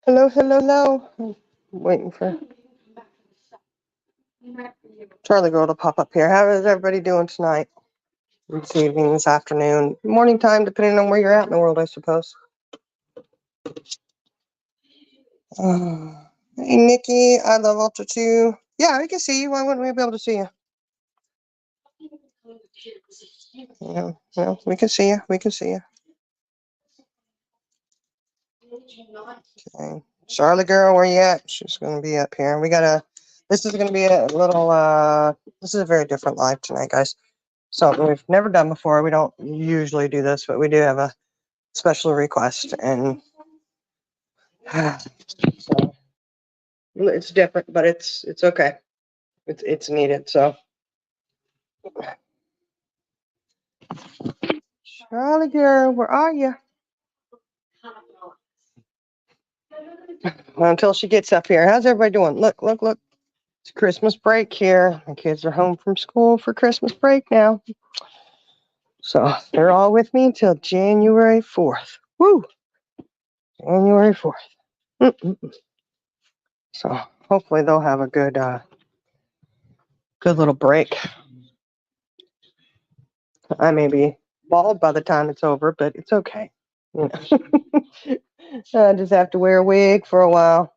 Hello, hello, hello. I'm waiting for Charlie Girl to pop up here. How is everybody doing tonight? This evening, this afternoon, morning time, depending on where you're at in the world, I suppose. Hey, Nikki, I love Ultra 2. Yeah, we can see you. Why wouldn't we be able to see you? Yeah, we can see you. We can see you. Okay. Charlie Girl, where you at? She's going to be up here. This is going to be a little, this is a very different live tonight, guys. Something we've never done before. We don't usually do this, but we do have a special request, and so it's different, but it's okay. It's needed. So, Charlie girl, where are you? Well, until she gets up here. How's everybody doing? Look, look, look. It's Christmas break here. My kids are home from school for Christmas break now. So they're all with me until January 4th. Woo! January 4th. Mm-mm. So hopefully they'll have a good little break. I may be bald by the time it's over, but it's okay. You know, I just have to wear a wig for a while.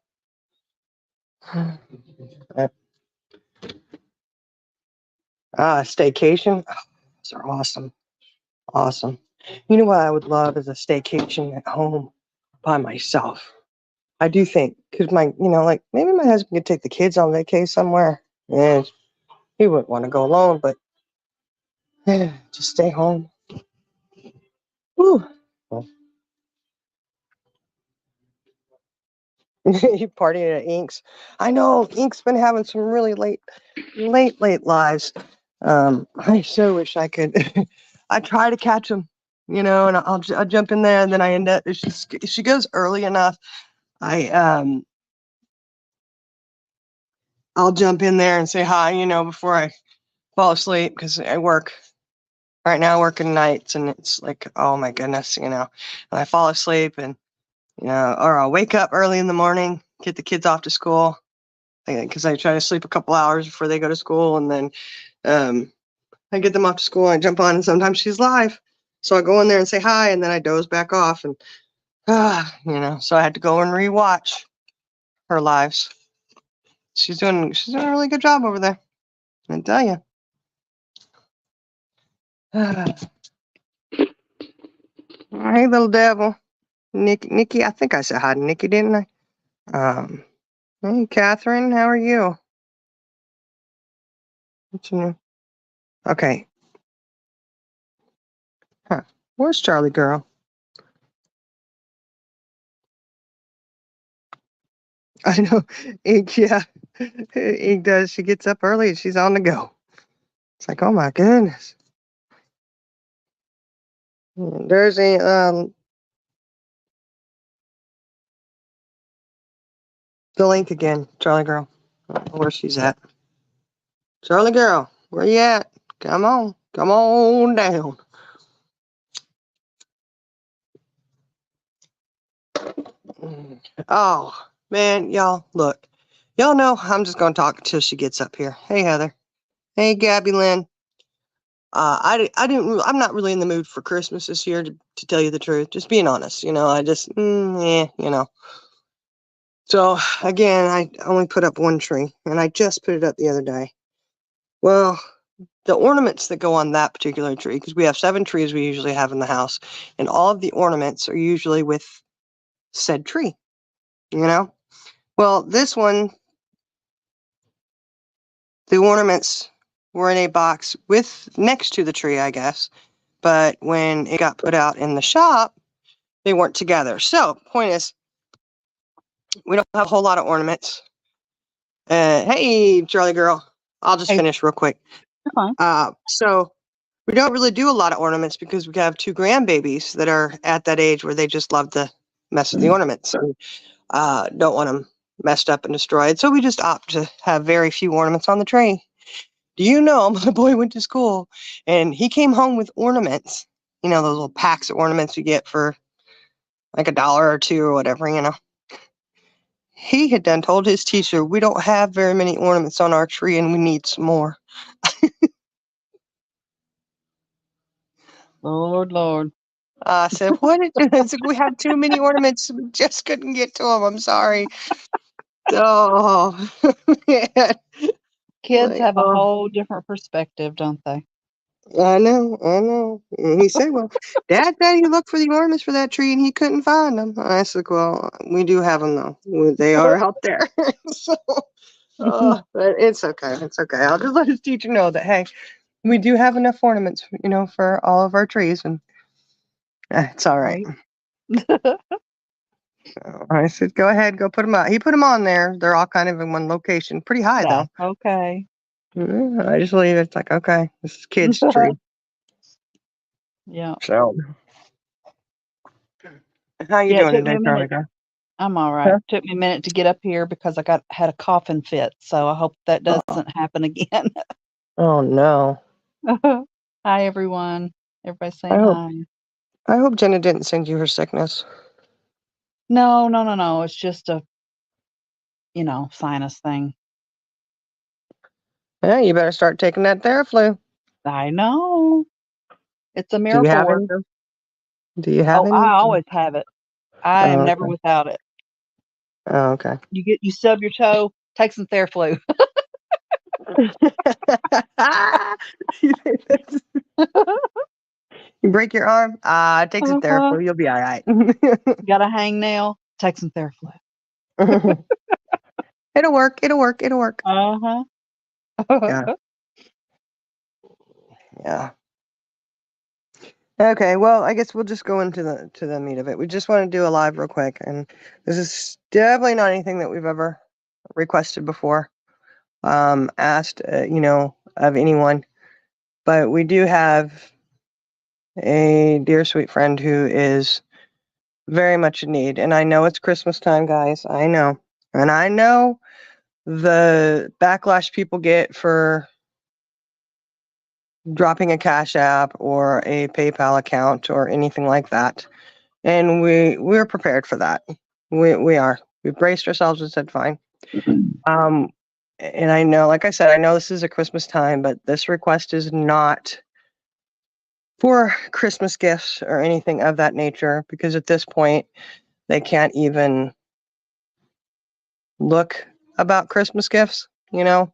Staycation. Oh, those are awesome. Awesome. You know what I would love is a staycation at home by myself. I do think, because like maybe my husband could take the kids on vacation somewhere, and he wouldn't want to go alone, but just stay home. Woo. You partying at Ink's. I know Ink's been having some really late lives. I so wish I could. I try to catch them, and I'll jump in there, and then I end up. If she goes early enough, I I'll jump in there and say hi, before I fall asleep because I work right now, working nights, and it's like, oh my goodness, and I fall asleep, and or I'll wake up early in the morning, get the kids off to school, because I try to sleep a couple hours before they go to school, and then I get them off to school, I jump on, and sometimes she's live, so I go in there and say hi, and then I doze back off, and so I had to go and rewatch her lives. She's doing a really good job over there, I tell you. Hey, little devil. Nikki, I think I said hi to Nikki, didn't I? Hey, Catherine, how are you? What's your name? Okay. Huh. Where's Charlie girl? I know. Ink, yeah. Ink does. She gets up early and she's on the go. It's like, oh my goodness. There's the link again, Charlie girl. I don't know where she's at. Charlie girl, where you at? Come on. Come on down. Oh, man, y'all, look. Y'all know I'm just going to talk until she gets up here. Hey, Heather. Hey, Gabby Lynn. I'm not really in the mood for Christmas this year, to tell you the truth. Just being honest, I just, yeah. So, again, I only put up one tree, and I just put it up the other day. Well, the ornaments that go on that particular tree, because we have 7 trees we usually have in the house, and all of the ornaments are usually with said tree, Well, this one, the ornaments were in a box next to the tree, I guess. But when it got put out in the shop, they weren't together. So, point is, we don't have a whole lot of ornaments. Hey, Charlie girl, I'll just finish real quick. So we don't really do a lot of ornaments because we have 2 grandbabies that are at that age where they just love to mess with the ornaments and don't want them messed up and destroyed. So we just opt to have very few ornaments on the tree. Do you know my boy went to school and he came home with ornaments? Those little packs of ornaments you get for like $1 or $2 or whatever, he had done told his teacher, we don't have very many ornaments on our tree and we need some more. Lord. I said, what? I said, we have too many ornaments. We just couldn't get to them. I'm sorry. Oh, man. Kids Like, have a whole different perspective, don't they? I know. And he said, well, Dad said he looked for the ornaments for that tree and he couldn't find them. I said, well, we do have them though. They are out there. So, but it's okay. It's okay. I'll just let his teacher know that, hey, we do have enough ornaments, for all of our trees, and it's all right. So I said, go ahead, go put them out. He put them on there. They're all kind of in one location. Pretty high, though. That's okay. I just leave it. It's like, okay, this is kids' tree. Yeah. So, how you Yeah, it doing took me today, a minute. Charlie? I'm all right. Huh? Took me a minute to get up here because I had a coughing fit, so I hope that Oh, doesn't happen again. oh no. Hi, everyone. Everybody I saying hope hi. I hope Jenna didn't send you her sickness. No. It's just a, sinus thing. Yeah, you better start taking that Theraflu. I know. It's a Do you miracle have any? worker. Do you have Oh, I any? always have it. I am Oh, never okay. without it. Oh, okay. You stub your toe, take some Theraflu. You break your arm? Take some Uh-huh. Theraflu. You'll be all right. Got a hangnail, take some Theraflu. It'll work. It'll work. It'll work. Uh-huh. Yeah. Yeah. Okay. Well, I guess we'll just go into the meat of it. We just want to do a live real quick, and this is definitely not anything that we've ever requested before, asked, of anyone. But we do have a dear sweet friend who is very much in need, and I know it's Christmas time, guys. I know, and I know the backlash people get for dropping a Cash App or a PayPal account or anything like that. And we're prepared for that. We are. We've braced ourselves and said fine. And I know, like I said, I know this is a Christmas time, but this request is not for Christmas gifts or anything of that nature, because at this point they can't even look about Christmas gifts, as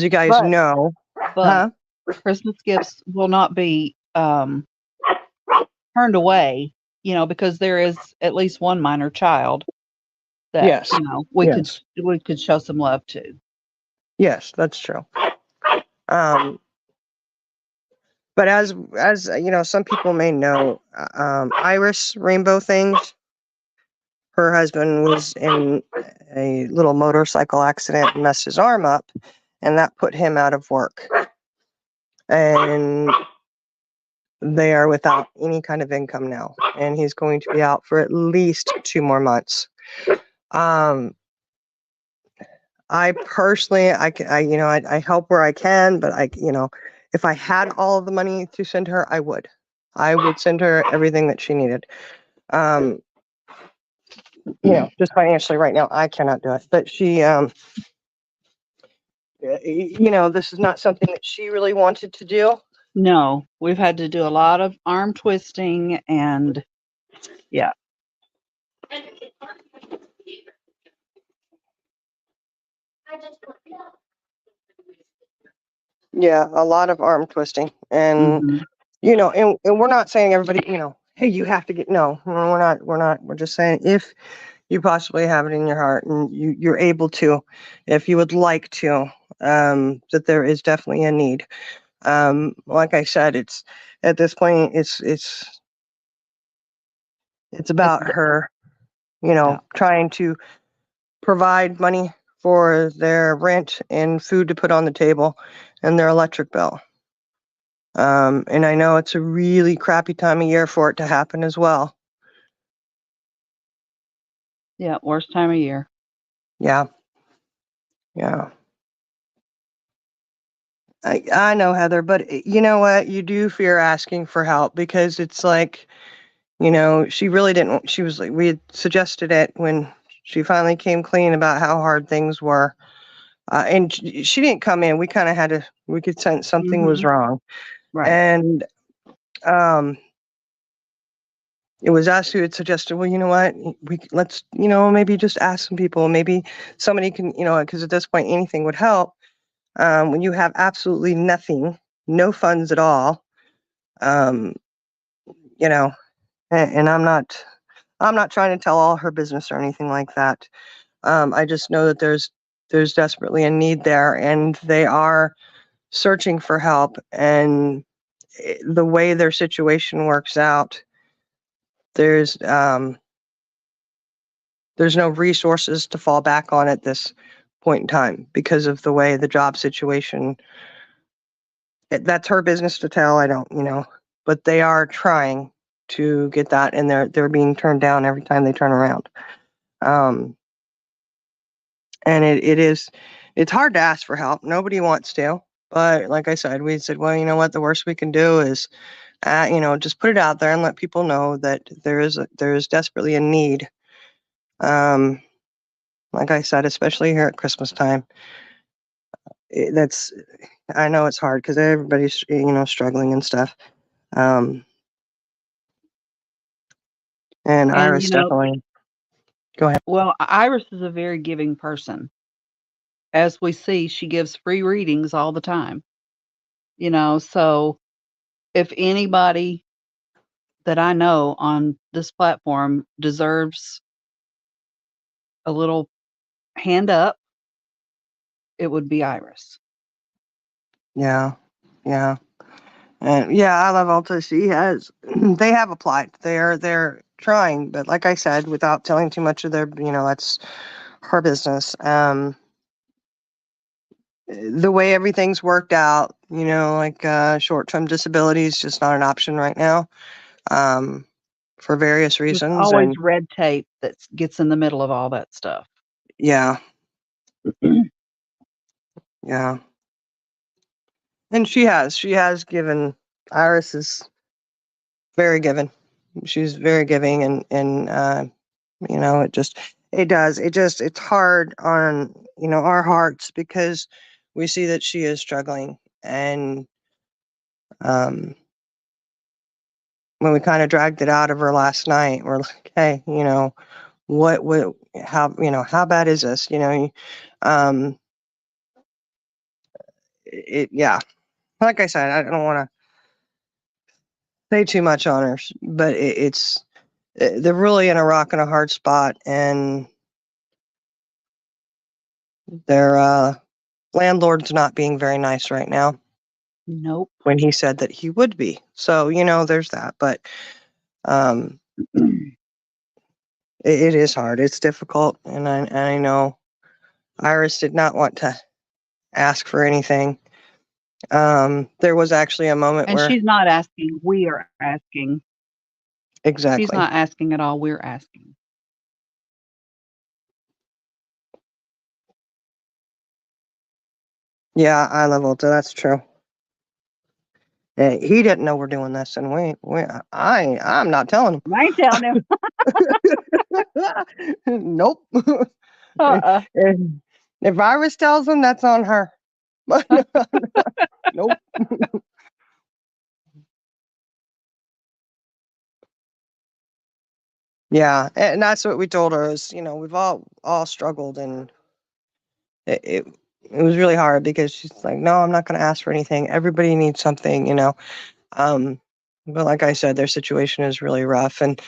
you guys know. But Christmas gifts will not be turned away, because there is at least one minor child that Yes. we could show some love to. Yes, that's true. But as some people may know, Iris Rainbow Things, her husband was in a little motorcycle accident and messed his arm up, and that put him out of work. And they are without any kind of income now, and he's going to be out for at least 2 more months. I personally, I help where I can, but if I had all of the money to send her, I would send her everything that she needed. Just financially right now, I cannot do it, but she, this is not something that she really wanted to do. No, we've had to do a lot of arm twisting and yeah. Yeah, a lot of arm twisting, and and we're not saying everybody, hey, you have to get. No, we're not. We're just saying if you possibly have it in your heart and you're able to, if you would like to, that there is definitely a need. Like I said, it's at this point, it's about her, trying to provide money for their rent and food to put on the table and their electric bill. And I know it's a really crappy time of year for it to happen as well. Yeah, worst time of year. Yeah. I know, Heather, but you know what? You do fear asking for help because it's like she really didn't. She was like, we had suggested it when she finally came clean about how hard things were. And she didn't come in. We kind of had to, we could sense something was wrong. Right. And it was us who had suggested, well, you know what, let's, maybe just ask some people. Maybe somebody can, because at this point anything would help. When you have absolutely nothing, no funds at all, you know, and I'm not trying to tell all her business or anything like that. I just know that there's desperately a need there, and they are searching for help. And the way their situation works out, there's no resources to fall back on at this point in time because of the way the job situation. That's her business to tell. I don't, but they are trying to get that, and they're being turned down every time they turn around. And it's hard to ask for help. Nobody wants to, but like I said, we said, well, you know what, the worst we can do is, just put it out there and let people know that there is desperately a need. Like I said, especially here at Christmas time, I know it's hard because everybody's, struggling and stuff. And Iris definitely. Go ahead. Well, Iris is a very giving person. As we see, she gives free readings all the time. So if anybody that I know on this platform deserves a little hand up, it would be Iris. Yeah. Yeah. And yeah, I love Alta. She has, they have applied. They're trying, but like I said, without telling too much of their, that's her business. The way everything's worked out, like short-term disability is just not an option right now, for various There's reasons. always And red tape that gets in the middle of all that stuff. yeah, yeah. And she has given. Iris is very giving. She's very giving, and it's hard on our hearts because we see that she is struggling. And when we kind of dragged it out of her last night, we're like, hey, how bad is this? Yeah, like I said, I don't want to say too much on her, but they're really in a rock and a hard spot, and their landlord's not being very nice right now. Nope. When he said that he would be. So, there's that. But it is hard. It's difficult. And I know Iris did not want to ask for anything. There was actually a moment And where. she's not asking. We are asking. Exactly. She's not asking at all. We're asking. Yeah, I love Ulta. That's true. He didn't know we're doing this, and I'm not telling him. I ain't telling him. Nope. If Iris tells him, that's on her. Nope. Yeah, and that's what we told her is, we've all struggled, and it was really hard because she's like, no, I'm not going to ask for anything. Everybody needs something. But like I said, their situation is really rough, and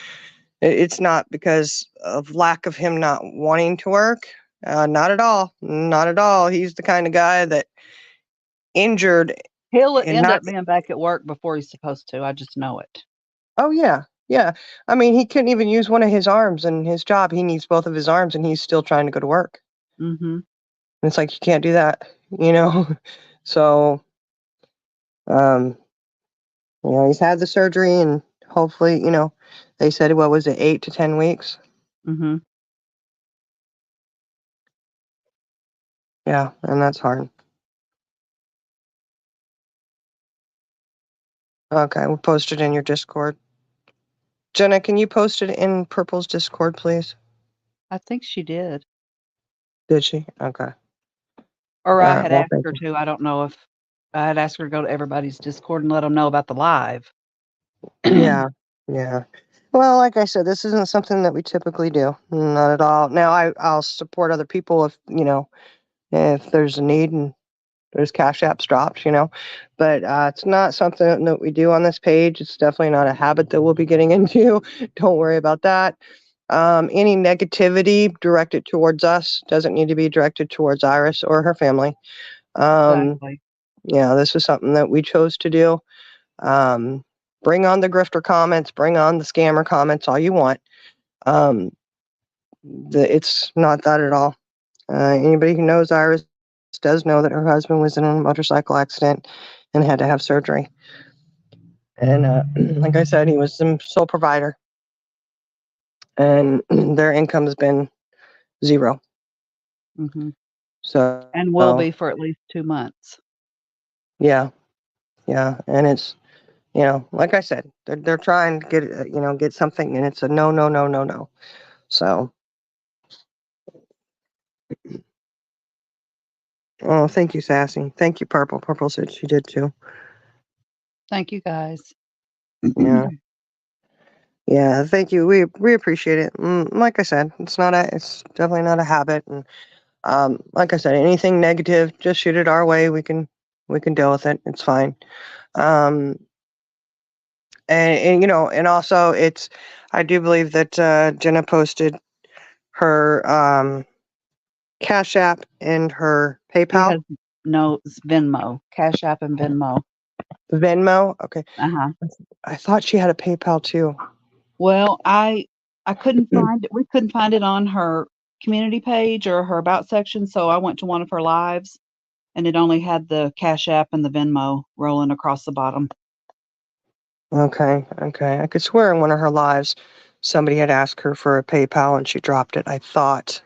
it's not because of lack of him not wanting to work. Not at all. Not at all. He's the kind of guy that injured. He'll and end not. up being back at work before he's supposed to. I just know it. Oh yeah, yeah. I mean, he couldn't even use one of his arms in his job. He needs both of his arms, and he's still trying to go to work. Mm-hmm. It's like you can't do that, So, he's had the surgery, and hopefully, they said, what was it, 8 to 10 weeks? Mm-hmm. Yeah, and that's hard. Okay, we'll post it in your Discord. Jenna, can you post it in Purple's Discord, please? I think she did. Did she? Okay. Or All I right. had Well, asked thank her you. to. I don't know if I had asked her to go to everybody's Discord and let them know about the live. Yeah. Yeah. Well, like I said, this isn't something that we typically do. Not at all. Now, I'll support other people if, if there's a need and there's cash apps dropped, but it's not something that we do on this page. It's definitely not a habit that we'll be getting into. Don't worry about that. Any negativity directed towards us doesn't need to be directed towards Iris or her family. Exactly. This is something that we chose to do. Bring on the grifter comments, bring on the scammer comments, all you want. It's not that at all. Anybody who knows Iris does know that her husband was in a motorcycle accident and had to have surgery. And like I said, he was the sole provider, and their income has been zero. hmm So, And will be for at least 2 months. yeah, and it's like I said, they're trying to get something, and it's a no, no, no, no, no. So, oh, thank you, Sassy. Thank you, Purple. Purple said she did too. Thank you, guys. Yeah. Yeah, thank you. We appreciate it. Like I said, it's definitely not a habit. And like I said, anything negative, just shoot it our way. We can deal with it. It's fine. Um, and also I do believe that Jenna posted her Cash App and her She PayPal, has no Venmo, Cash App, and Venmo. Venmo. Okay, Uh-huh. I thought she had a PayPal too. Well, I couldn't find it. We couldn't find it on her community page or her about section, so I went to one of her lives, and it only had the Cash App and the Venmo rolling across the bottom. Okay. I could swear in one of her lives, somebody had asked her for a PayPal and she dropped it. I thought.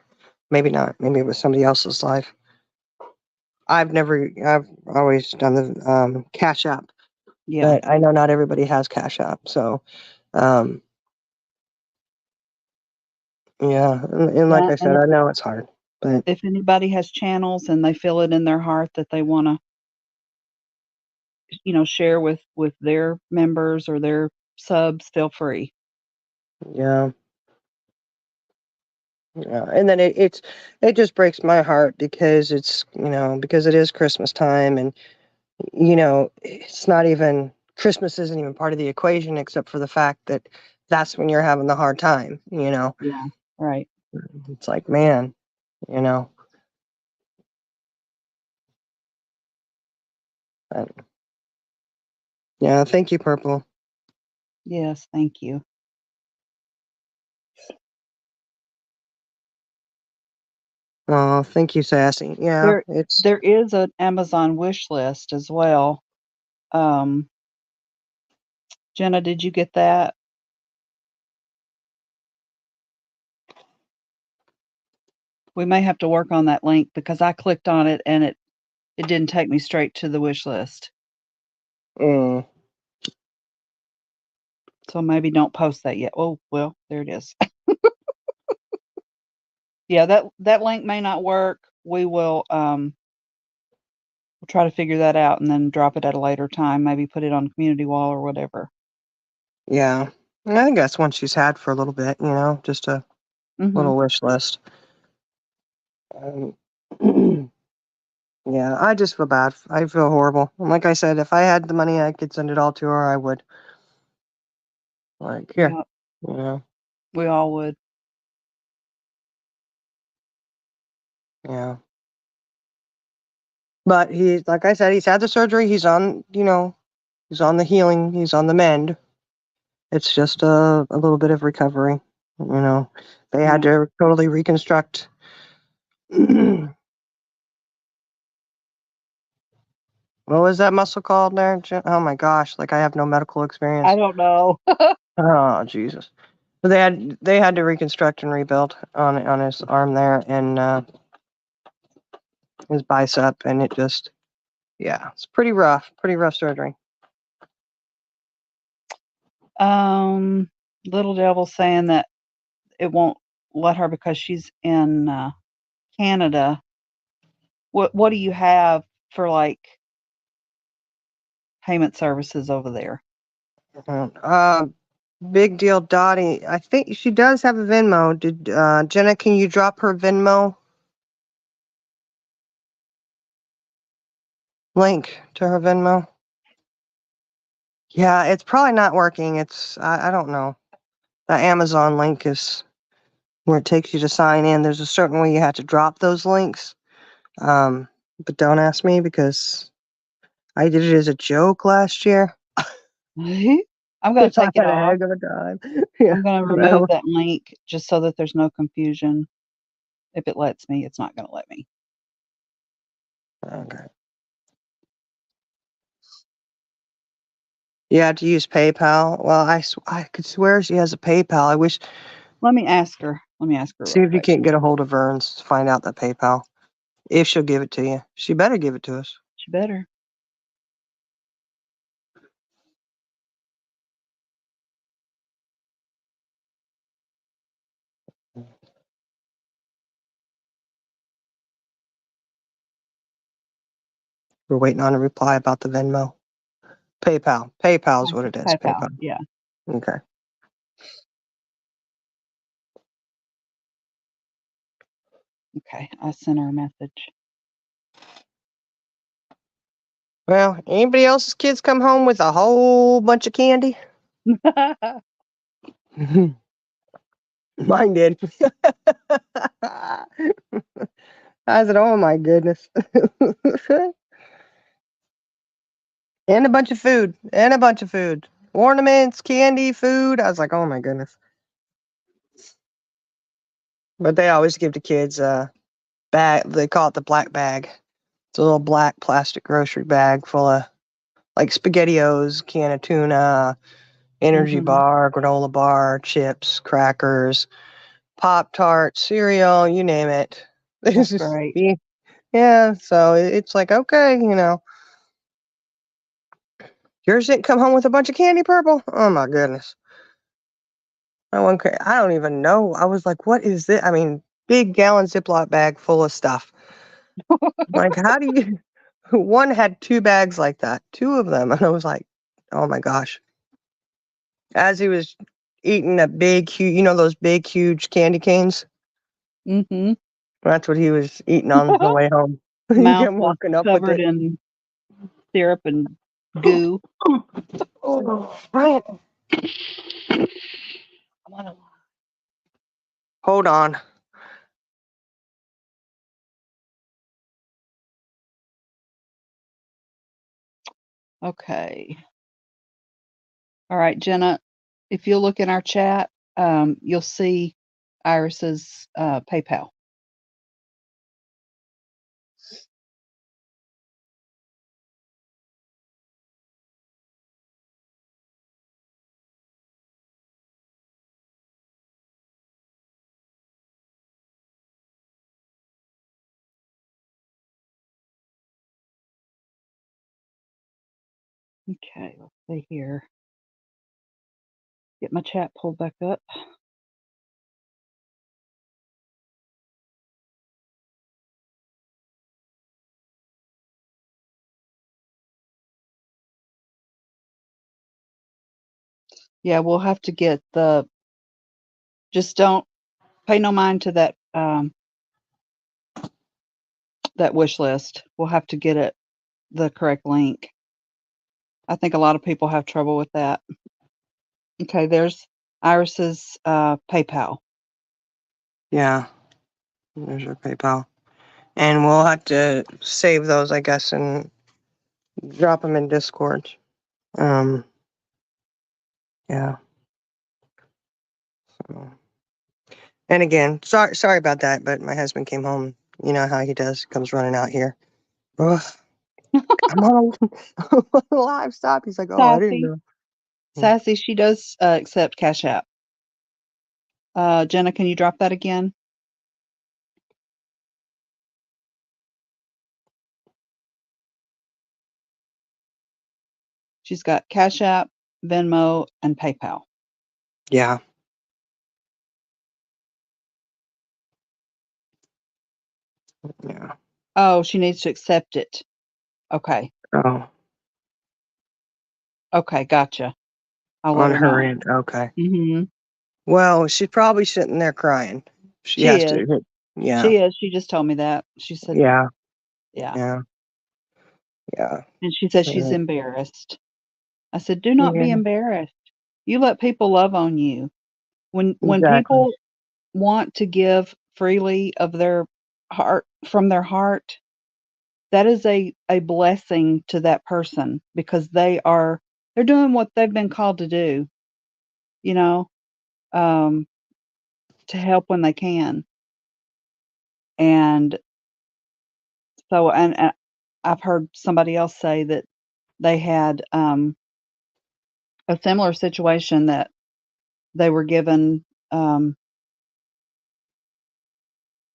Maybe not. Maybe it was somebody else's life. I've always done the Cash App, Yeah. but I know not everybody has Cash App. So, um, yeah. And like Yeah. I And said, I know it's hard, but if anybody has channels and they feel it in their heart that they want to, share with their members or their subs, feel free. yeah. Yeah. And then it just breaks my heart because because it is Christmas time and, it's not even, Christmas isn't even part of the equation except for the fact that that's when you're having the hard time. Yeah. Right. It's like, man, you know. But, yeah, thank you, Purple. Yes. Thank you. Oh, thank you, Sassy. Yeah, There, it's there is an Amazon wish list as well. Um, Jenna, did you get that? We may have to work on that link because I clicked on it and it didn't take me straight to the wish list. mm, So maybe don't post that yet. Oh, well, there it is. Yeah, that link may not work. We'll try to figure that out and then drop it at a later time, maybe put it on community wall or whatever. yeah. I think that's one she's had for a little bit, just a Mhm. little wish list. Um, yeah, I just feel bad. I feel horrible. And like I said, if I had the money, I could send it all to her. I would. Like, here, Yeah, you know, we all would. yeah. But like I said, he's had the surgery. He's on the healing. He's on the mend. It's just a little bit of recovery. They had Yeah. to totally reconstruct. What was that muscle called there? Oh my gosh! Like I have no medical experience. I don't know. Oh Jesus! But they had to reconstruct and rebuild on his arm there and his bicep, and it's pretty rough. Pretty rough surgery. Um, Little Devil saying that it won't let her because she's in Canada. What do you have for like payment services over there? Uh, Big Deal Dottie. I think she does have a Venmo. Did Jenna? Can you drop her Venmo link to her Venmo? Yeah, it's probably not working. I don't know. The Amazon link is where it takes you to sign in. There's a certain way you have to drop those links. But don't ask me because I did it as a joke last year. I'm going to I take it had a off. heck of a time. Yeah, I'm going to but I remove that link just so that there's no confusion. If it lets me, it's not going to let me. okay. You have to use PayPal. Well, I could swear she has a PayPal. I wish. Let me ask her. See Real if you quick. can't get a hold of her and find out that PayPal. If she'll give it to you, she better give it to us. She better. We're waiting on a reply about the Venmo. PayPal. PayPal is what it is. PayPal. PayPal. Yeah. Okay. Okay. I sent her a message. Well, anybody else's kids come home with a whole bunch of candy? Mine did. I said, oh my goodness. And a bunch of food. And a bunch of food. Ornaments, candy, food. I was like, oh my goodness. But they always give the kids a bag. They call it the black bag. It's a little black plastic grocery bag full of like SpaghettiOs, can of tuna, energy Mhm. bar, granola bar, chips, crackers, Pop Tart, cereal, you name it. That's great. Yeah, so it's like, okay, yours didn't come home with a bunch of candy purple? Oh my goodness. I don't even know. I was like, what is this? I mean, big gallon Ziploc bag full of stuff. Like, how do you? One had two bags like that, two of them. And I was like, oh my gosh. As he was eating a big, huge, those big, huge candy canes? Mhm. That's what he was eating on the way home. He Mouth came was walking up with covered it. in syrup and goo. Oh, Brian, hold on. Okay. All right, Jenna, if you'll look in our chat, you'll see Iris's PayPal. Okay, let's see here. Get my chat pulled back up. Yeah, we'll have to get just don't pay no mind to that wish list. We'll have to get it the correct link. I think a lot of people have trouble with that. Okay, there's Iris's PayPal. Yeah, there's your PayPal. And we'll have to save those, I guess, and drop them in Discord. Yeah. So. And again, sorry about that, but my husband came home. You know how he does, comes running out here. Ugh, I'm on a live stop. He's like, oh, I didn't Sassy. know. Sassy, she does accept Cash App. Jenna, can you drop that again? She's got Cash App, Venmo, and PayPal. Yeah. Yeah. Oh, she needs to accept it. Okay. Oh, Okay, gotcha. I'll let on her her know. end. Okay. Mhm. Well, she's probably sitting there crying. She She has is. to. Yeah. She is. She just told me that. She said, Yeah. yeah. Yeah. Yeah. And she said she's Yeah. embarrassed. I said, "Do not be Yeah. embarrassed. You let people love on you. When Exactly. people want to give freely of their heart from their heart, that is a blessing to that person because they're doing what they've been called to do, you know, um, to help when they can. And so, and I've heard somebody else say that they had a similar situation that they were given um,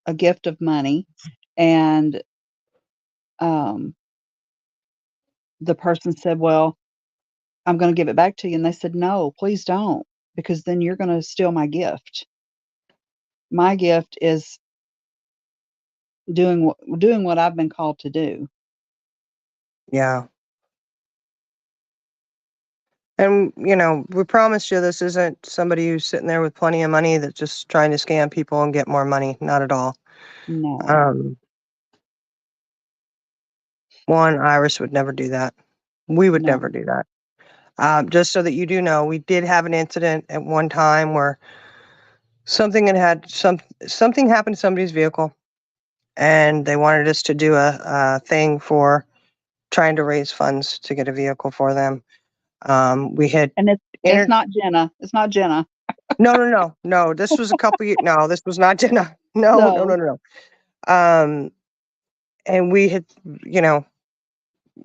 a gift of money, and um, the person said, "Well, I'm going to give it back to you," and they said, "No, please don't, because then you're going to steal my gift. My gift is doing what I've been called to do." Yeah. And, we promise you this isn't somebody who's sitting there with plenty of money that's just trying to scam people and get more money. Not at all. No, Um, one, Iris would never do that. We would no. never do that. Just so that you do know, we did have an incident at one time where something happened to somebody's vehicle, and they wanted us to do a thing for trying to raise funds to get a vehicle for them. We had And it's entered. not Jenna. It's not Jenna. No, no, no, no. This was a couple years. No, this was not Jenna. No, no, no, No. no, no. And we had, you know,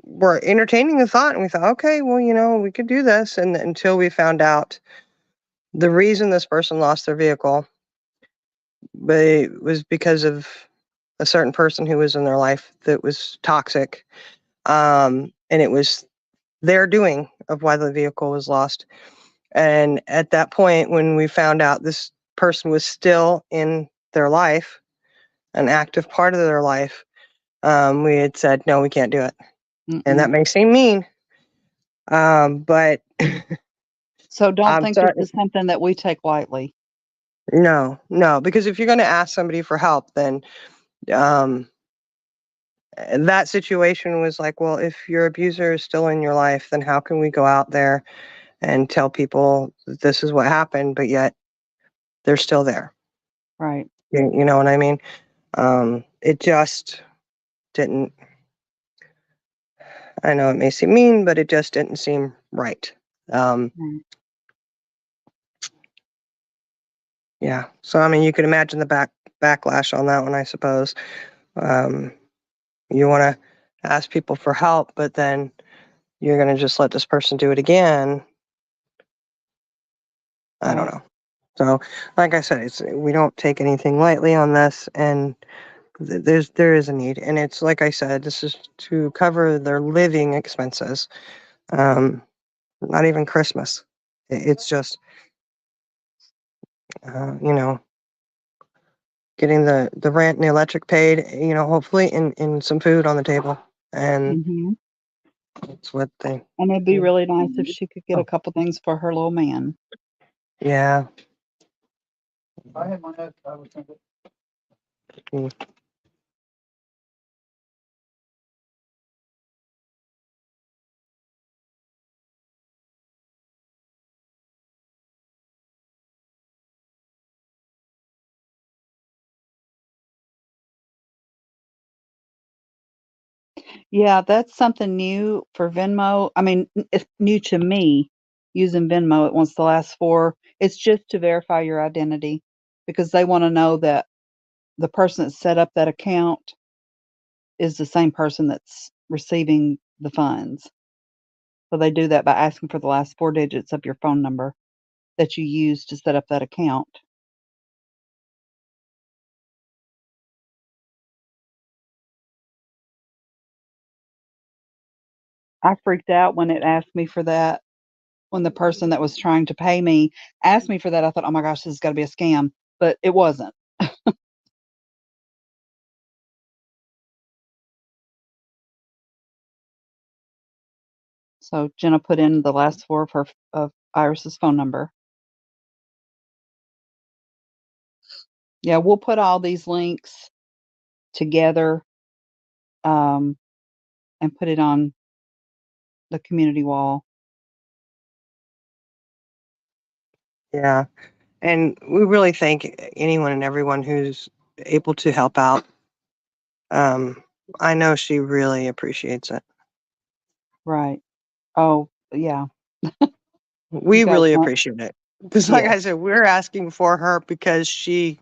were entertaining the thought, and we thought, okay, well, we could do this, and until we found out the reason this person lost their vehicle, but it was because of a certain person who was in their life that was toxic. And it was their doing of why the vehicle was lost. And at that point, when we found out this person was still in their life, an active part of their life, we had said, no, we can't do it. And Mm-mm. that may seem mean, but So don't I'm think this sorry. is something that we take lightly. No, no, because if you're going to ask somebody for help, then um, that situation was like, well, if your abuser is still in your life, then how can we go out there and tell people that this is what happened, but yet they're still there? Right. You know what I mean? It just didn't. I know it may seem mean, but it just didn't seem right. Um, Right. yeah. So I mean, you could imagine the backlash on that one, I suppose. Um, you want to ask people for help, but then you're going to just let this person do it again. I don't Right. know. So, like I said, we don't take anything lightly on this, and there is a need, and it's like I said, this is to cover their living expenses. Um, Not even Christmas. It's just you know, getting the rent and the electric paid. Hopefully, in some food on the table, and Hmm. that's what they. And it'd be really nice if she could get a Oh, couple things for her little man. yeah. Mm. Yeah, that's something new for Venmo. I mean, it's new to me using Venmo. It wants the last four. It's just to verify your identity because they want to know that the person that set up that account is the same person that's receiving the funds. So they do that by asking for the last four digits of your phone number that you use to set up that account. I freaked out when it asked me for that when the person that was trying to pay me asked me for that, I thought, oh my gosh, this has got to be a scam, but it wasn't. So Jenna put in the last four of Iris's phone number. Yeah, we'll put all these links together, and put it on the community wall. Yeah. And we really thank anyone and everyone who's able to help out. I know she really appreciates it. Right. Oh, yeah. We You guys really want appreciate it. Because, like I yes, said, we're asking for her because she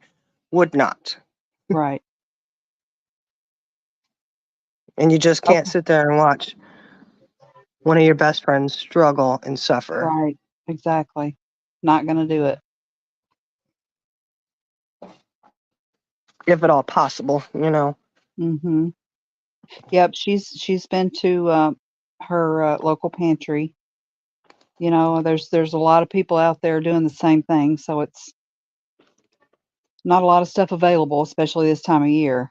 would not. right. And you just can't Okay. sit there and watch one of your best friends struggle and suffer, Right. Exactly. Not gonna do it. if at all possible, you know. Mhm. Yep, she's been to her local pantry. You know, there's a lot of people out there doing the same thing, so it's not a lot of stuff available, especially this time of year.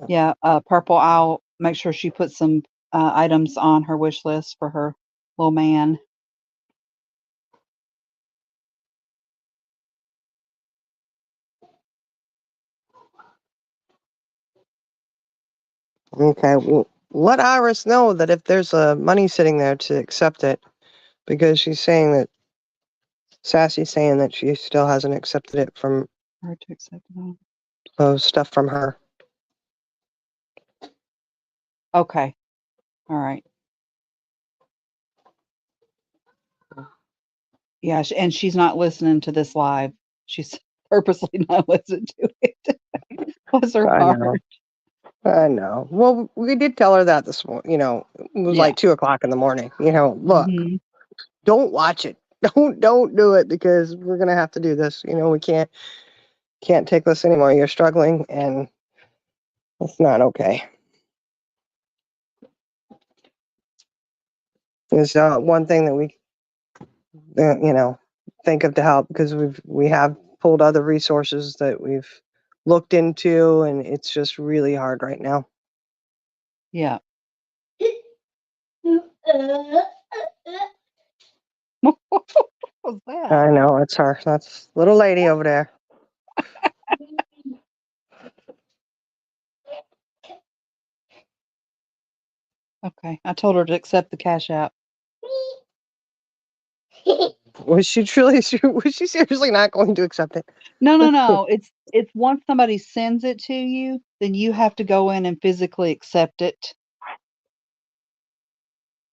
Yeah, Purple, I'll make sure she puts some items on her wish list for her little man. Okay, well, let Iris know that if there's money sitting there to accept it, because she's saying that Sassy's saying that she still hasn't accepted it from Her to accept it all. stuff from her. Okay. All right. Yeah, and she's not listening to this live. She's purposely not listening to it. Bless her I know. heart. I know. Well, we did tell her that this morning. You know, it was Yeah. like 2 o'clock in the morning. You know, look, Mhm. don't watch it. Don't do it because we're gonna have to do this. You know, we can't take this anymore. You're struggling, and it's not okay. It's one thing that we, you know, think of to help because we have pulled other resources that we've looked into, and it's just really hard right now. Yeah. What was that? I know it's her. That's little lady over there. Okay. I told her to accept the cash app. Was she truly? Was she seriously not going to accept it? No, no, no. It's once somebody sends it to you, then you have to go in and physically accept it.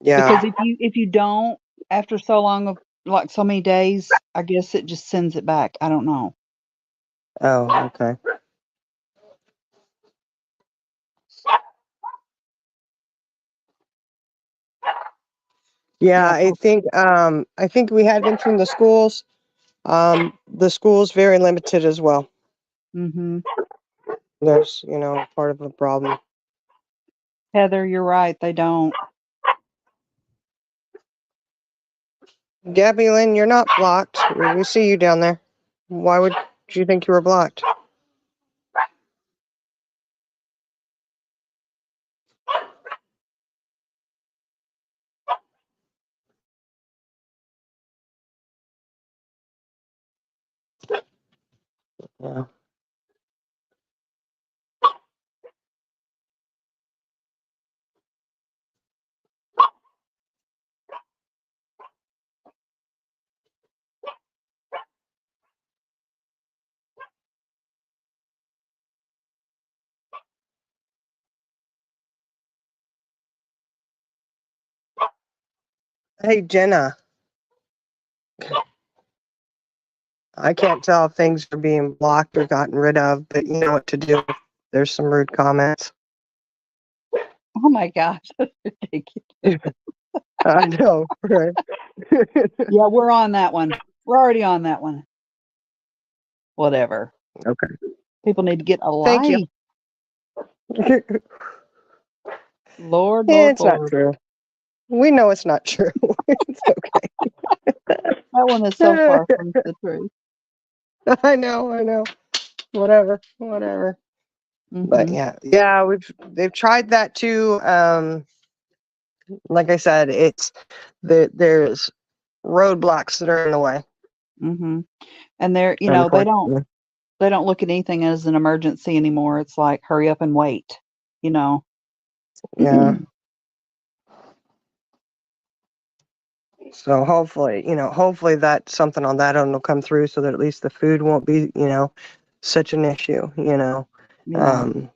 Yeah. Because if you don't, after so long of like so many days, I guess it just sends it back. I don't know. Oh, okay. Yeah, Yeah. I think we had been from the schools. The school's very limited as well. Mhm. There's, part of the problem. Heather, you're right. They don't. Gabby Lynn, you're not blocked. We see you down there. Why would you think you were blocked? Yeah. Hey, Jenna, I can't tell if things are being blocked or gotten rid of, but you know what to do if there's some rude comments. Oh my gosh. That's ridiculous. I know, right? Yeah, we're on that one. We're already on that one. Whatever. Okay. People need to get a Thank you. life. Lord, Lord, It's not Lord. true. We know it's not true. It's okay. That one is so far from the truth. I know. Whatever. But Hmm. yeah, they've tried that too. Like I said, there's roadblocks that are in the way. Hmm. And they're, Unfortunately. they don't look at anything as an emergency anymore. It's like, hurry up and wait, you know. Yeah. So hopefully that something on that end will come through so that at least the food won't be, such an issue. Yeah. Um,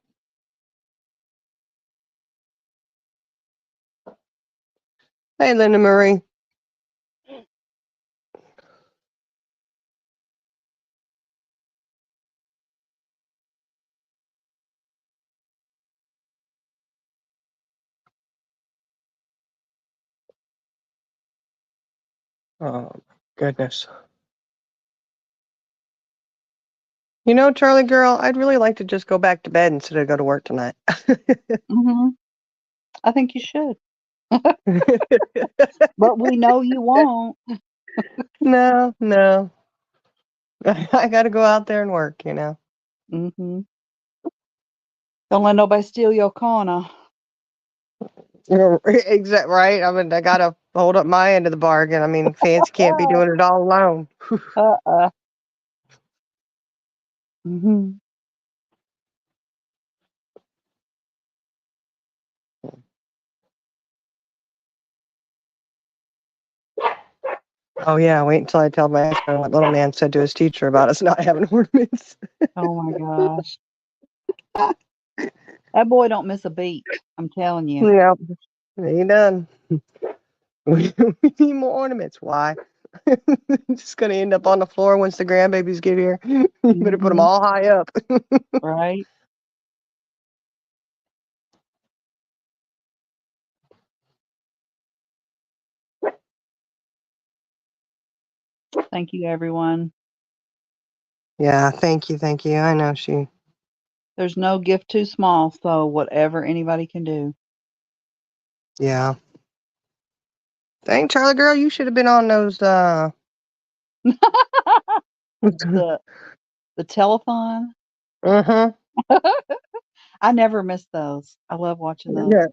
hey, Linda Marie. Oh, goodness. Charlie girl, I'd really like to just go back to bed instead of go to work tonight. Hmm. I think you should, but we know you won't. No. I got to go out there and work. Hmm. Don't let nobody steal your corner. Exactly right. I mean, I got to hold up my end of the bargain. I mean, Fancy can't be doing it all alone. Uh-uh. Hmm. Oh yeah, wait until I tell my husband what little man said to his teacher about us not having ornaments. Oh my gosh. That boy don't miss a beat. I'm telling you. Yeah, he done. We need more ornaments. Why? Just gonna end up on the floor once the grandbabies get here. You better put them Hmm. all high up. Right? Thank you, everyone. Yeah, thank you. I know she. There's no gift too small, so whatever anybody can do. Yeah. Dang, Charlie girl, you should have been on those. the the telethon. Uh-huh. I never miss those. I love watching those. Yeah,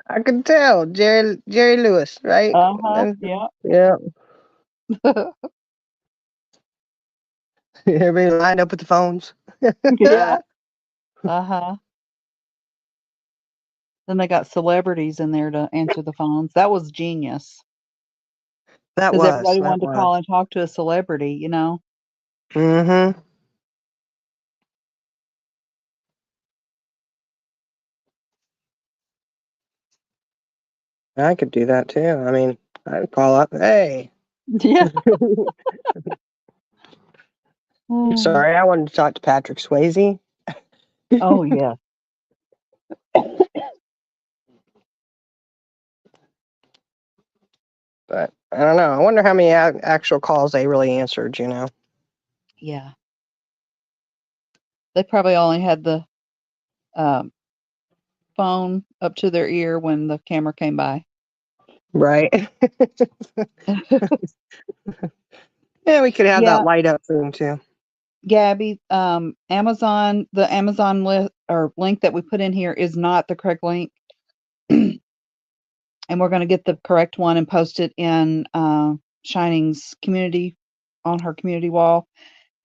I can tell. Jerry Lewis, right? Uh-huh. Yeah. Yeah. Everybody lined up with the phones. Yeah. Uh-huh. Then they got celebrities in there to answer the phones. That was genius That because was. everybody That wanted to was. call and talk to a celebrity, you know? Mm-hmm. I could do that too. I mean, I'd call up, hey. Yeah. Mm. Sorry, I wanted to talk to Patrick Swayze. Oh, yeah. But I don't know. I wonder how many actual calls they really answered. Yeah. They probably only had the um, phone up to their ear when the camera came by. Right. Yeah, we could have that Yeah, light up thing too. Gabby, Amazon, the Amazon list or link that we put in here is not the correct link. And we're going to get the correct one and post it in Shining's community on her community wall.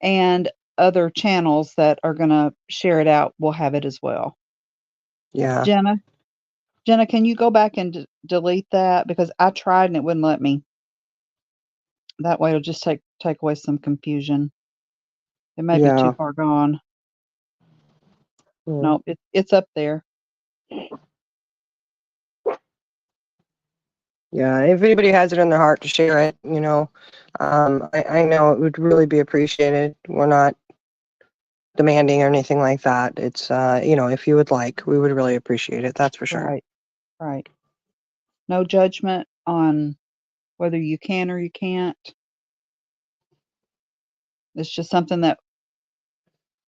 And other channels that are going to share it out will have it as well. Yeah. Jenna, can you go back and delete that? Because I tried and it wouldn't let me. That way it'll just take away some confusion. It may be too Yeah. far gone. Mm. No, it's up there. Yeah. If anybody has it in their heart to share it, I know it would really be appreciated. We're not demanding or anything like that. It's if you would like, we would really appreciate it. That's for sure. Right, right. No judgment on whether you can or you can't. It's just something that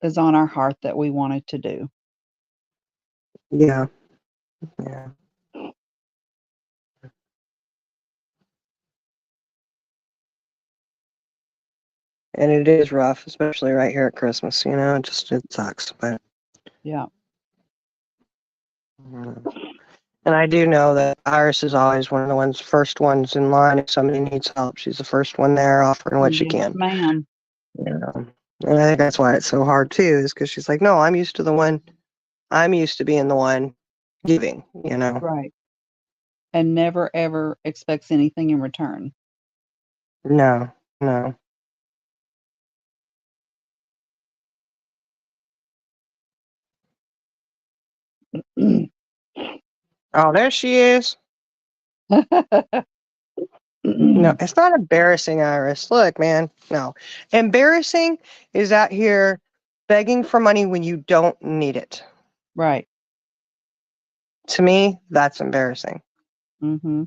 is on our heart that we wanted to do. Yeah. Yeah. And it is rough, especially right here at Christmas, it sucks, but Yeah. and I do know that Iris is always one of the first ones in line if somebody needs help. She's the first one there offering what she Yes, can. ma'am. And I think that's why it's so hard too, is because she's like, no, I'm used to being the one giving, Right. And never ever expects anything in return. No, no. Oh, there she is. No, it's not embarrassing, Iris. Look, man, no. Embarrassing is out here begging for money when you don't need it. Right. To me, that's embarrassing. Mm-hmm.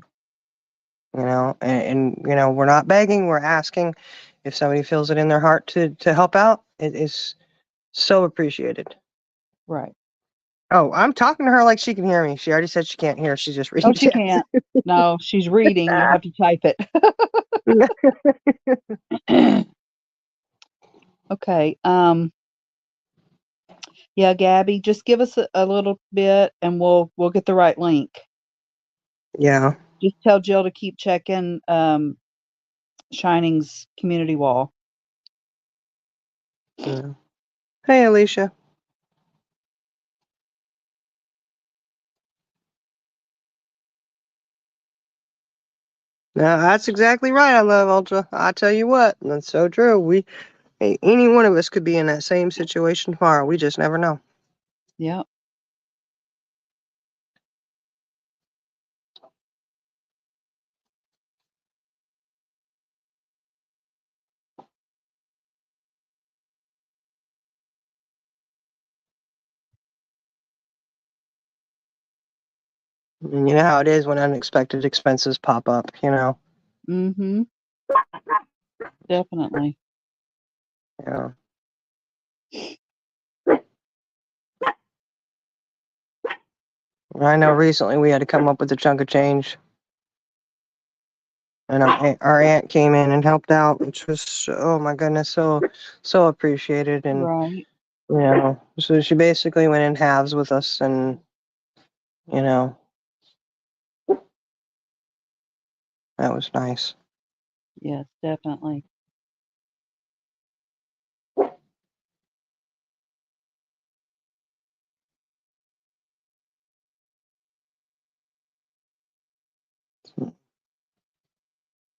And we're not begging, we're asking. If somebody feels it in their heart to help out, it is so appreciated. Right. Oh, I'm talking to her like she can hear me. She already said she can't hear. She's just reading No, she chat. can't. No, she's reading. You have to type it. Okay. Yeah, Gabby, just give us a little bit and we'll get the right link. Yeah. Just tell Jill to keep checking Shining's community wall. Yeah. Hey, Alicia. No, that's exactly right. I love Ultra. I tell you what, that's so true. Any one of us could be in that same situation tomorrow. We just never know. Yeah. And you know how it is when unexpected expenses pop up, Mm-hmm. Definitely. Yeah. I know recently we had to come up with a chunk of change. And our aunt came in and helped out, which was, oh my goodness, so appreciated. And, Right. so she basically went in halves with us and, that was nice. Yes, definitely.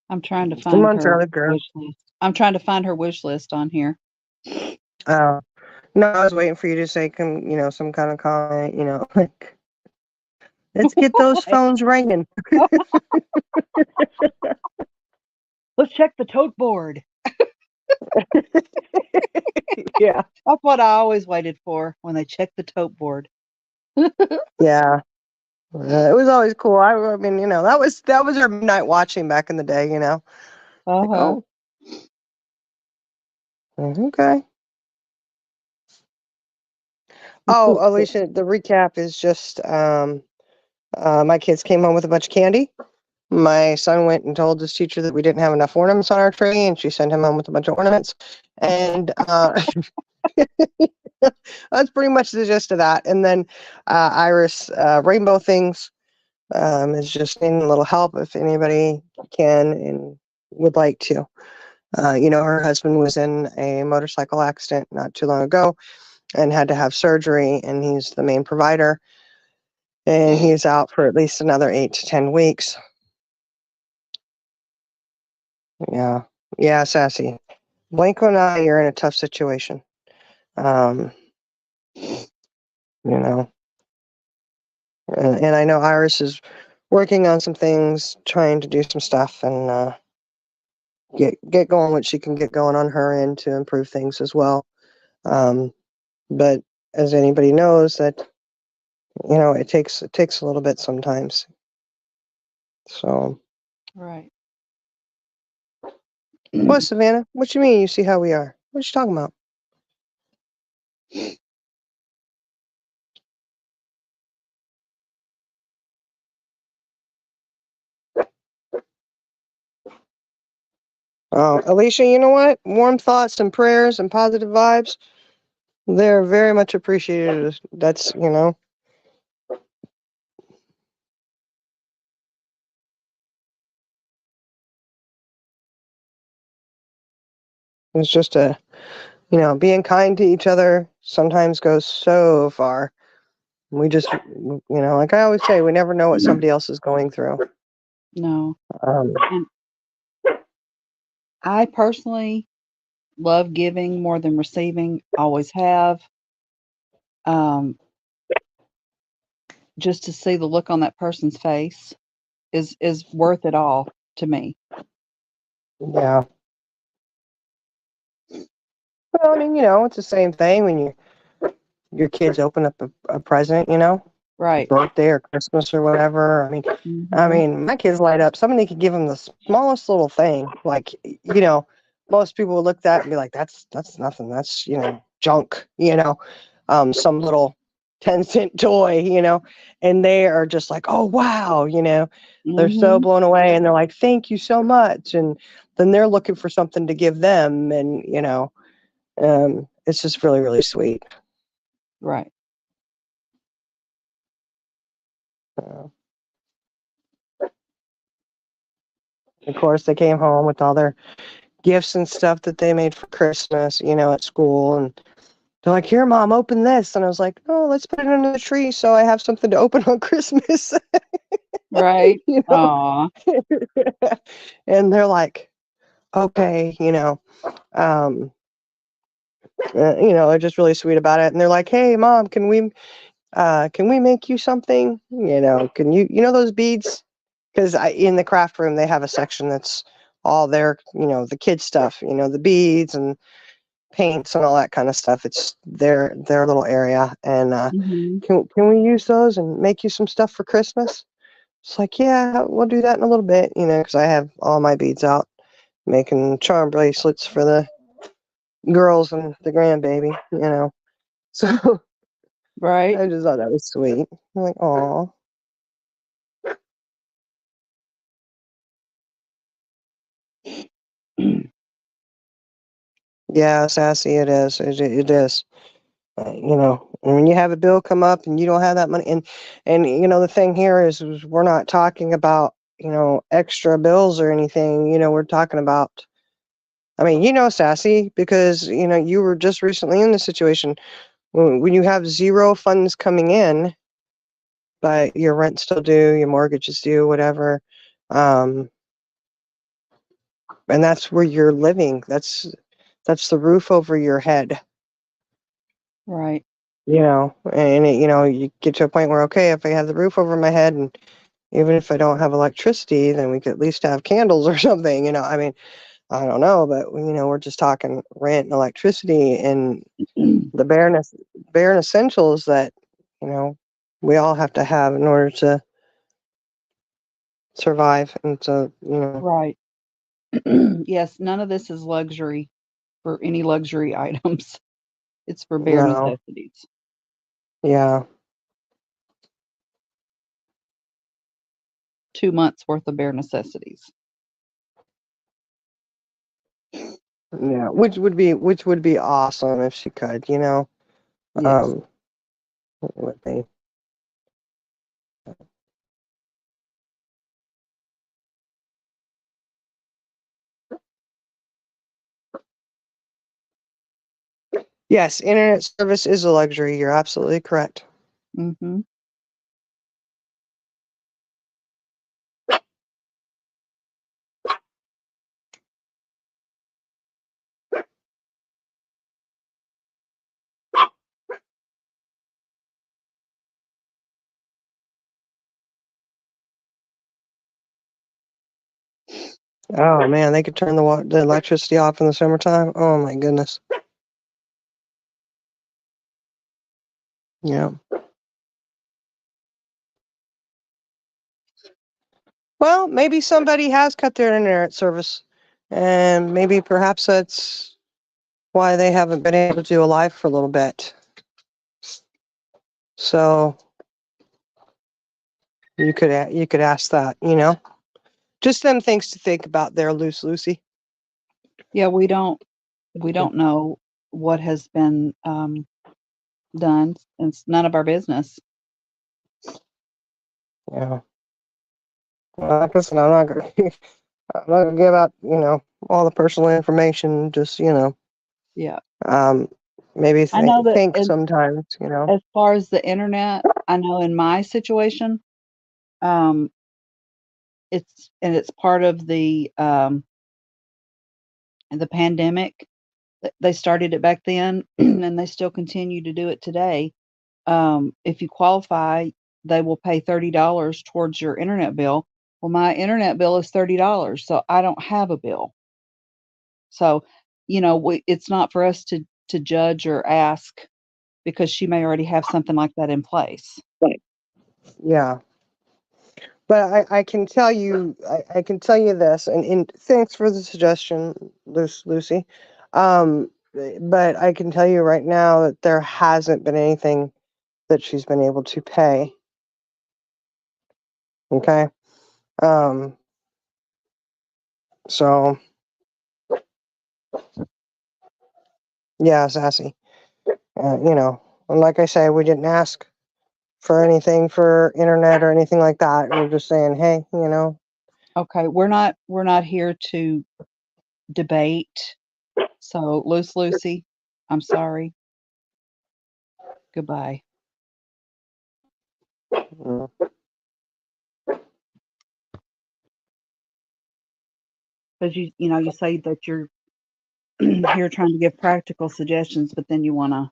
I'm trying to Come find on, her Charlie girl. wish list. I'm trying to find her wish list on here. No, I was waiting for you to say, some kind of comment, like, let's get those phones ringing. Let's check the tote board. Yeah. That's what I always waited for when they checked the tote board. Yeah. It was always cool. I mean, that was our midnight watching back in the day, Like, Uh-huh. oh, okay. Oh, Alicia, the recap is just my kids came home with a bunch of candy. My son went and told his teacher that we didn't have enough ornaments on our tree, and she sent him home with a bunch of ornaments. And that's pretty much the gist of that. And then Iris rainbow things is just needing a little help if anybody can and would like to. Her husband was in a motorcycle accident not too long ago and had to have surgery, and he's the main provider. And he's out for at least another 8 to 10 weeks. Yeah. Yeah, Sassy. Blanco and I are in a tough situation. Um, you know, and I know Iris is working on some things, trying to do some stuff and get going what she can get going on her end to improve things as well. But as anybody knows, that it takes a little bit sometimes. So, Right. what, Savannah? What you mean? You see how we are? What you talking about? Oh, Alicia, you know what? Warm thoughts and prayers and positive vibes, they're very much appreciated. That's, it's just being kind to each other sometimes goes so far. We just, like I always say, we never know what somebody else is going through. No. Um, And I personally love giving more than receiving, always have. Just to see the look on that person's face is worth it all to me. yeah. Well, I mean, it's the same thing when your kids open up a present, Right. birthday or Christmas or whatever. I Mhm. mean, my kids light up. Somebody could give them the smallest little thing, like most people would look at that and be like, "That's nothing. That's junk." Some little 10-cent toy, and they are just like, "Oh wow," They're so Mhm. blown away, and they're like, "Thank you so much," and then they're looking for something to give them, and it's just really really sweet. Right. Uh, of course, they came home with all their gifts and stuff that they made for Christmas, at school. And they're like, "Here, Mom, open this." And I was like, "Oh, let's put it under the tree so I have something to open on Christmas." Right. you know? Aw. And they're like, "Okay," they're just really sweet about it. And they're like, "Hey, Mom, can we make you something? Can you those beads?" Because in the craft room, they have a section that's all their, the kids stuff, the beads and paints and all that kind of stuff. It's their little area. And Mhm. can we use those and make you some stuff for Christmas? It's like, yeah, we'll do that in a little bit, because I have all my beads out, making charm bracelets for the girls and the grandbaby, So Right. I just thought that was sweet. I'm like, "Aw." Yeah, sassy it is. It is. When you have a bill come up and you don't have that money, and the thing here is we're not talking about extra bills or anything. We're talking about. I mean, sassy, because you were just recently in the situation when you have zero funds coming in, but your rent's still due, your mortgage is due, whatever, um, and that's where you're living. That's the roof over your head. Right. And you get to a point where, okay, if I have the roof over my head, and even if I don't have electricity, then we could at least have candles or something. I mean, I don't know, but we're just talking rent and electricity and the bare essentials that you know we all have to have in order to survive. And so, Right. Yes, none of this is luxury for any luxury items. It's for bare no, necessities. yeah, 2 months worth of bare necessities. yeah, which would be awesome if she could, Yes. um, would be. Yes, internet service is a luxury. You're absolutely correct. Mhm. Oh man, they could turn the electricity off in the summertime. Oh my goodness. Yeah. Well, maybe somebody has cut their internet service, and maybe perhaps that's why they haven't been able to do a live for a little bit. So you could ask that, you know, just them things to think about there, Loose Lucy. Yeah, we don't know what has been done. It's none of our business. Yeah. Well, like I said, I'm not gonna I'm not gonna give out, you know, all the personal information. Just, you know, Yeah. um, maybe I know that think sometimes, you know. as far as the internet, I know in my situation, um, it's part of the pandemic. They started it back then, and they still continue to do it today. If you qualify, they will pay $30 towards your internet bill. Well, my internet bill is $30, so I don't have a bill. So, it's not for us to judge or ask because she may already have something like that in place. Yeah. But I can tell you, I can tell you this, and thanks for the suggestion, Lucy. But I can tell you right now that there hasn't been anything that she's been able to pay. Okay. Um, so yeah, Sassy. You know, and like I say, we didn't ask for anything for internet or anything like that. We're just saying, hey, you know. Okay, we're not here to debate. So, Loose Lucy, I'm sorry. Goodbye. Mm, Because you say that you're here trying to give practical suggestions, but then you want to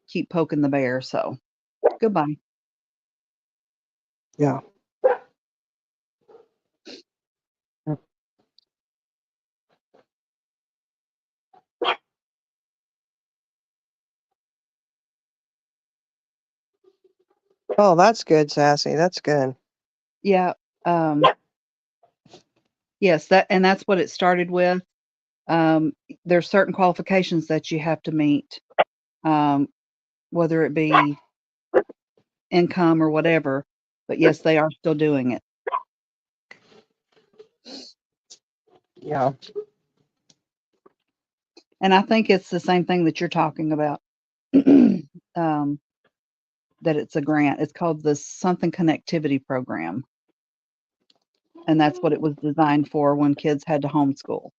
keep poking the bear. So, goodbye. yeah. Oh, that's good, Sassy. That's good. Yeah. Um, yes, that's what it started with. There's certain qualifications that you have to meet, um, whether it be income or whatever. But yes, they are still doing it. Yeah. And I think it's the same thing that you're talking about. um, that it's a grant. It's called the Something Connectivity Program. And that's what it was designed for when kids had to homeschool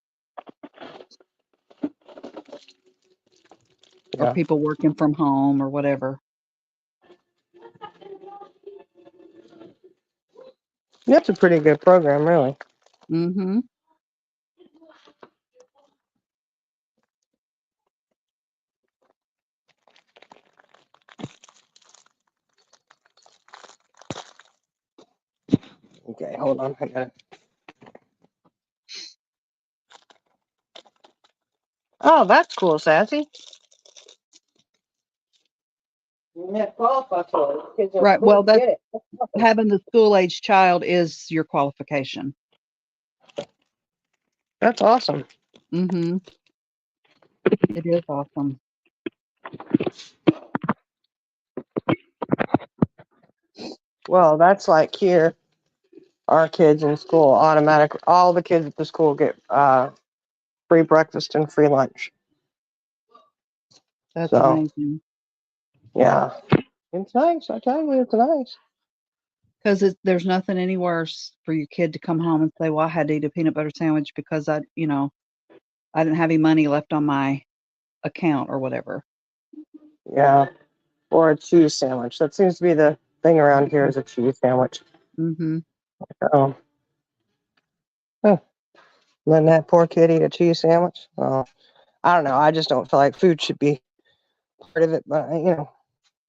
or Yeah. people working from home or whatever. That's a pretty good program, really. Mhm. Okay, hold on. I got Oh, that's cool, Sassy. You have qualify for it. Kids in Right. Well, school that's get it. That's awesome. having the school age child is your qualification. That's awesome. Mhm. It is awesome. Well, that's like here, our kids in school, automatic. All the kids at the school get free breakfast and free lunch. That's So amazing. yeah, it's nice. I tell you, it's nice. Because there's nothing any worse for your kid to come home and say, "Well, I had to eat a peanut butter sandwich because I didn't have any money left on my account or whatever." Yeah, or a cheese sandwich. That seems to be the thing around here is a cheese sandwich. Mhm. Oh, huh. Letting that poor kid eat a cheese sandwich. Oh, I don't know. I just don't feel like food should be part of it. But you know,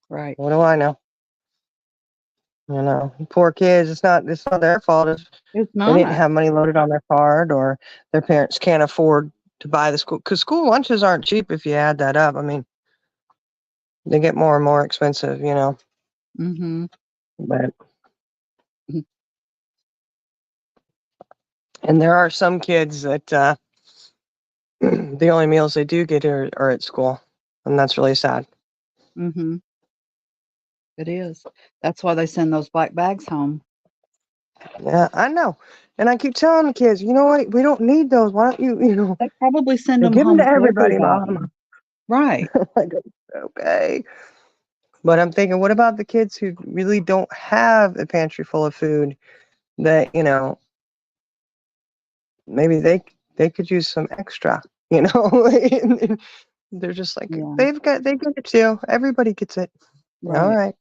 Right. what do I know? You know, poor kids. It's not their fault. It's They didn't not. have money loaded on their card, or their parents can't afford to buy the school, because school lunches aren't cheap if you add that up. I mean, they get more and more expensive, you know. Mhm. But and there are some kids that the only meals they do get are at school, and that's really sad. Mhm. It is. That's why they send those black bags home. Yeah, I know. And I keep telling the kids, you know what? We don't need those. Why don't you They probably send them give them home to to everybody, everybody. Mom. Right. Like, okay. But I'm thinking, what about the kids who really don't have a pantry full of food that, maybe they could use some extra, And they're just like, Yeah. they get it too. Everybody gets it. All Right. right.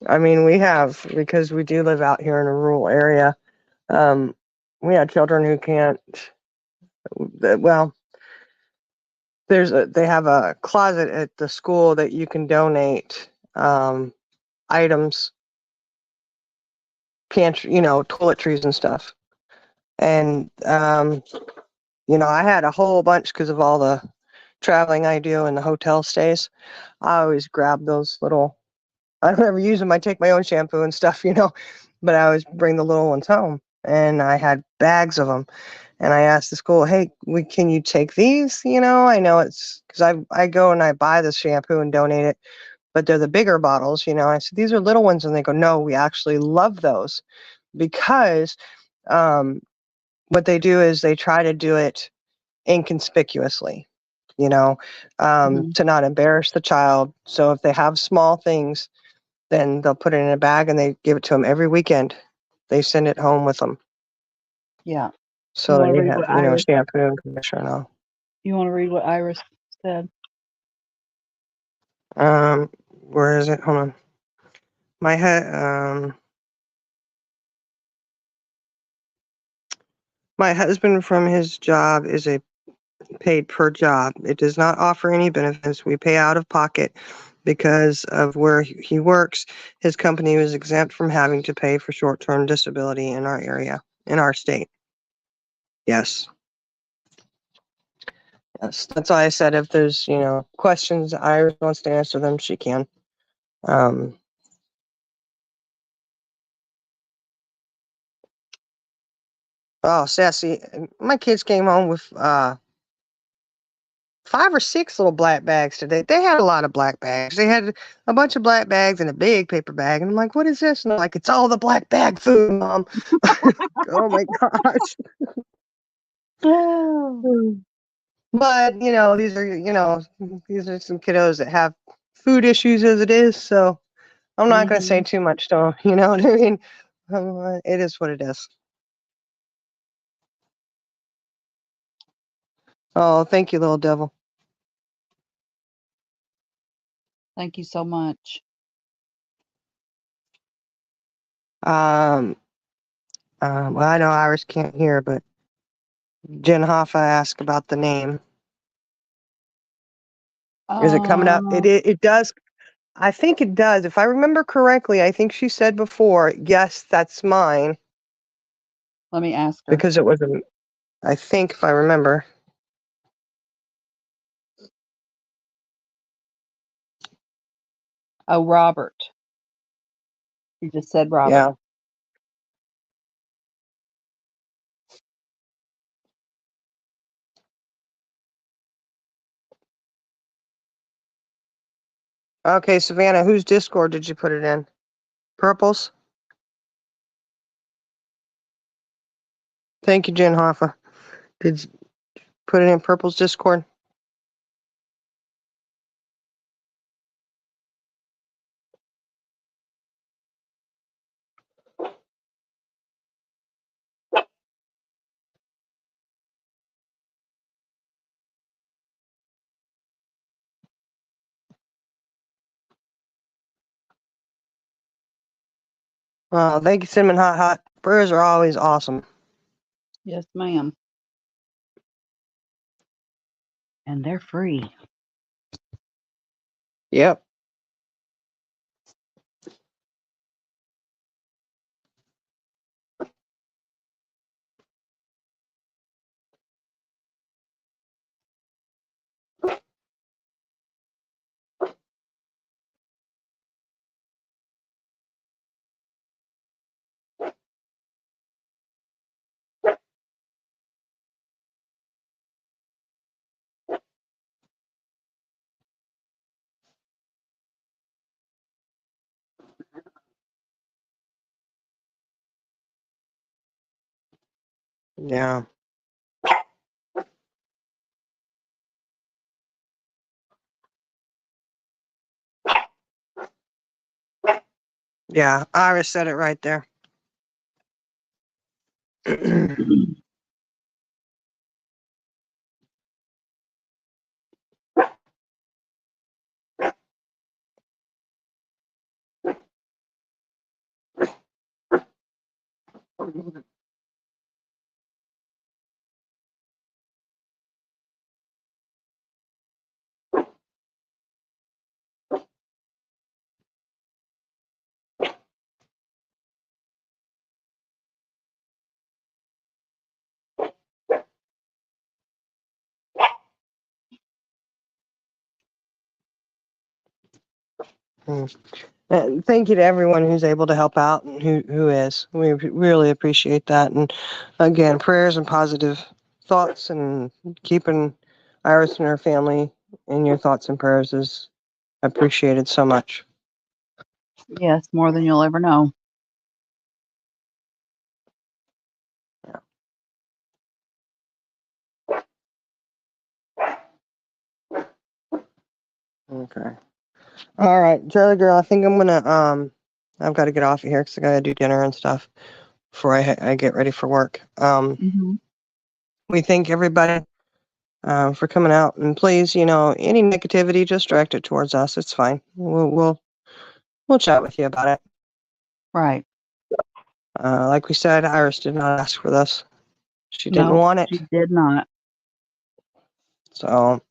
I mean, we have, because we do live out here in a rural area, we have children who can't, well, they have a closet at the school that you can donate items, pantry, toiletries and stuff. And I had a whole bunch because of all the traveling I do and the hotel stays. I always grab those little. I don't ever use them. I take my own shampoo and stuff, but I always bring the little ones home. And I had bags of them. And I asked the school, hey, can you take these? I know it's because I go and I buy the shampoo and donate it, but they're the bigger bottles. I said, these are little ones. And they go, no, we actually love those because what they do is they try to do it inconspicuously, Mhm. to not embarrass the child. So if they have small things, then they'll put it in a bag and they give it to them every weekend. They send it home with them. Yeah. You So want to they read have, what Iris? shampoo and conditioner and all. You want to read what Iris said? Where is it? Hold on. My head, my husband from his job is a paid per job. It does not offer any benefits. We pay out of pocket because of where he works. His company was exempt from having to pay for short-term disability in our area, in our state. Yes. Yes. That's why I said if there's, questions Iris wants to answer them, she can. Um, oh, Sassy, my kids came home with 5 or 6 little black bags today. They had a lot of black bags. They had a bunch of black bags and a big paper bag. And I'm like, what is this? And they're like, it's all the black bag food, Mom. Oh my gosh. But, these are some kiddos that have food issues as it is. So I'm not going to say Mhm. too much to them. You know what I mean? It is what it is. Oh, thank you, little devil. Thank you so much. Um, well, I know Iris can't hear, but Jen Hoffa asked about the name. Is it coming up? Uh, It does. I think it does. If I remember correctly, I think she said before, yes, that's mine, Let me ask her. because it was a, I think if I remember. Oh, Robert. You just said Robert. Yeah. Okay, Savannah, whose Discord did you put it in? Purple's? Thank you, Jen Hoffa. Did you put it in Purple's Discord? Oh, thank you, Cinnamon Hot Hot. Burgers are always awesome. Yes, ma'am. And they're free. Yep. Yeah. Yeah, Iris said it right there. And thank you to everyone who's able to help out and who is. We really appreciate that. And again, prayers and positive thoughts and keeping Iris and her family in your thoughts and prayers is appreciated so much. Yes, more than you'll ever know. Okay. All right, Charlie girl, I think I'm gonna I've got to get off of here because I gotta do dinner and stuff before I get ready for work. Hmm. We thank everybody for coming out, and please, any negativity, just direct it towards us. It's fine. We'll chat with you about it. Right. Like we said, Iris did not ask for this. She didn't No, want it. she did not. So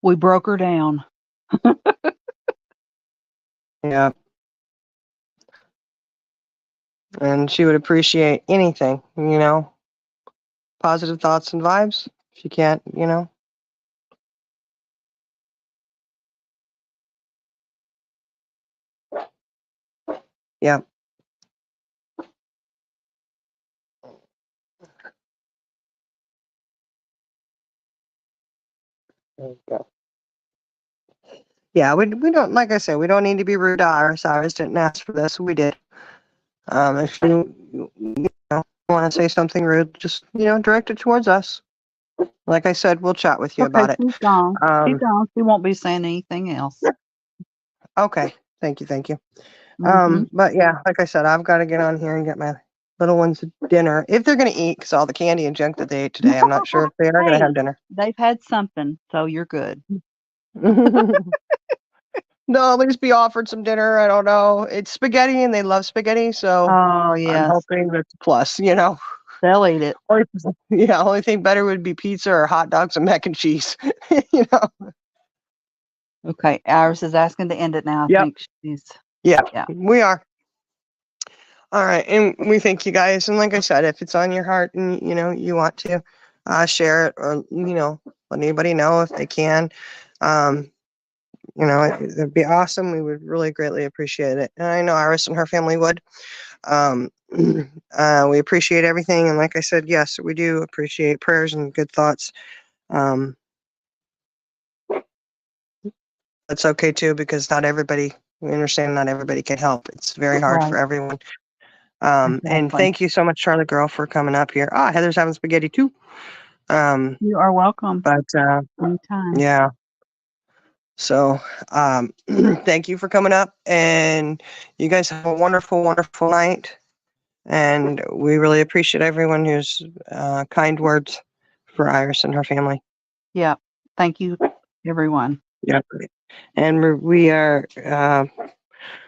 We broke her down. yeah. And she would appreciate anything, positive thoughts and vibes. If you can't, yeah. Okay. Yeah, we don't, like I said, we don't need to be rude to Iris. Iris didn't ask for this. We did. If you want to say something rude, just, direct it towards us. Like I said, we'll chat with you Okay, about it. she's gone. She's Um, gone. She won't be saying anything else. okay. Thank you. Thank you. Hmm. But yeah, like I said, I've got to get on here and get my little ones dinner if they're going to eat, because all the candy and junk that they ate today, I'm not sure if they are going to Hey, have dinner. they've had something, so you're good. They'll at least be offered some dinner. I don't know. It's spaghetti and they love spaghetti, so Oh, I'm yes. hoping that's a plus, They'll eat it. Yeah, only thing better would be pizza or hot dogs and mac and cheese. you know. Okay, Iris is asking to end it now. I Yep. think she's, Yeah, yeah. we are. All right, and we thank you guys. And like I said, if it's on your heart and you want to share it, or let anybody know if they can, it'd be awesome. We would really greatly appreciate it. And I know Iris and her family would. We appreciate everything, and like I said, yes, we do appreciate prayers and good thoughts. That's okay too, because not everybody, we understand not everybody can help. It's very hard for Right. everyone. And Exactly. thank you so much, Charlie girl, for coming up here. Heather's having spaghetti too. You are welcome But anytime. yeah. So thank you for coming up, and you guys have a wonderful, wonderful night. And we really appreciate everyone who's kind words for Iris and her family. Yeah. Thank you, everyone. Yep. And we are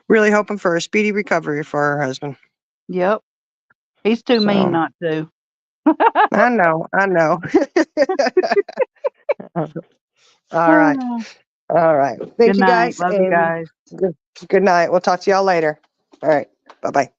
really hoping for a speedy recovery for her husband. Yep. He's too mean So not to. I know. All right. All right. Thank Good you night. guys. Love you And guys. good night. We'll talk to y'all later. All right. Bye bye.